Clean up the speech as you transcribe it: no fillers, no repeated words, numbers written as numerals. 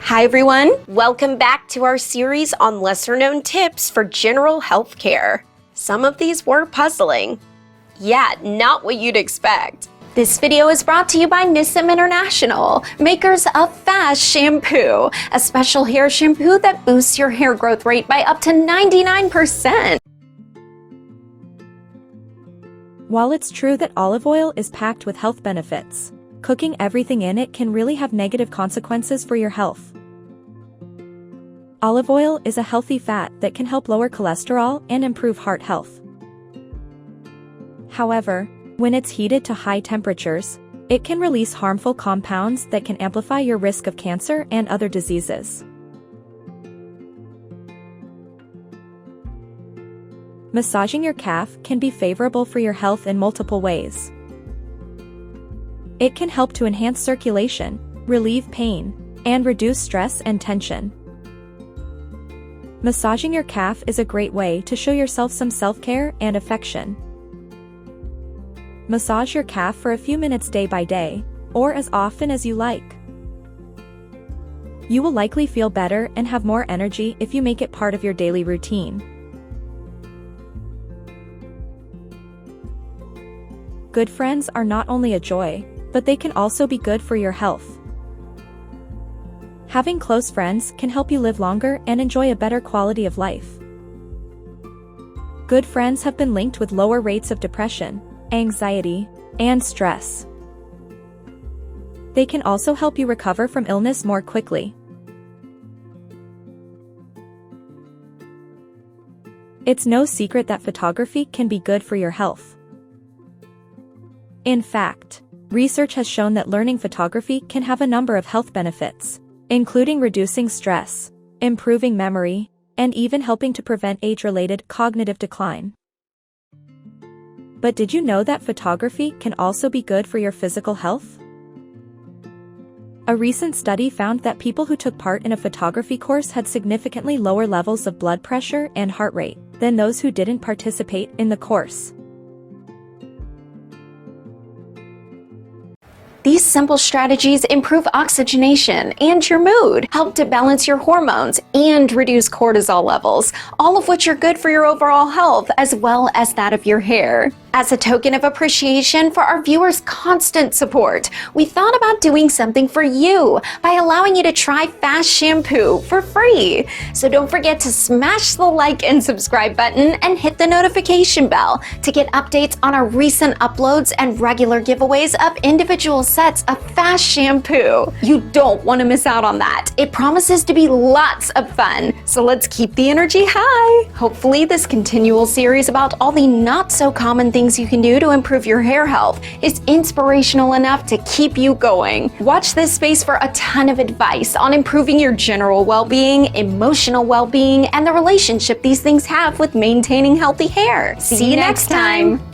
Hi everyone, welcome back to our series on lesser-known tips for general health care. Some of these were puzzling. Yeah, not what you'd expect. This video is brought to you by Nissim International, makers of F.A.S.T shampoo, a special hair shampoo that boosts your hair growth rate by up to 99%. While it's true that olive oil is packed with health benefits, cooking everything in it can really have negative consequences for your health. Olive oil is a healthy fat that can help lower cholesterol and improve heart health. However, when it's heated to high temperatures, it can release harmful compounds that can amplify your risk of cancer and other diseases. Massaging your calf can be favorable for your health in multiple ways. It can help to enhance circulation, relieve pain, and reduce stress and tension. Massaging your calf is a great way to show yourself some self-care and affection. Massage your calf for a few minutes day by day, or as often as you like. You will likely feel better and have more energy if you make it part of your daily routine. Good friends are not only a joy, but they can also be good for your health. Having close friends can help you live longer and enjoy a better quality of life. Good friends have been linked with lower rates of depression, anxiety, and stress. They can also help you recover from illness more quickly. It's no secret that photography can be good for your health. In fact, research has shown that learning photography can have a number of health benefits, including reducing stress, improving memory, and even helping to prevent age-related cognitive decline. But did you know that photography can also be good for your physical health? A recent study found that people who took part in a photography course had significantly lower levels of blood pressure and heart rate than those who didn't participate in the course. These simple strategies improve oxygenation and your mood, help to balance your hormones, and reduce cortisol levels, all of which are good for your overall health as well as that of your hair. As a token of appreciation for our viewers' constant support, we thought about doing something for you by allowing you to try F.A.S.T shampoo for free. So don't forget to smash the like and subscribe button and hit the notification bell to get updates on our recent uploads and regular giveaways of individual sets of F.A.S.T shampoo. You don't want to miss out on that. It promises to be lots of fun. So let's keep the energy high. Hopefully this continual series about all the not so common things you can do to improve your hair health is inspirational enough to keep you going. Watch this space for a ton of advice on improving your general well-being, emotional well-being, and the relationship these things have with maintaining healthy hair. See you next time.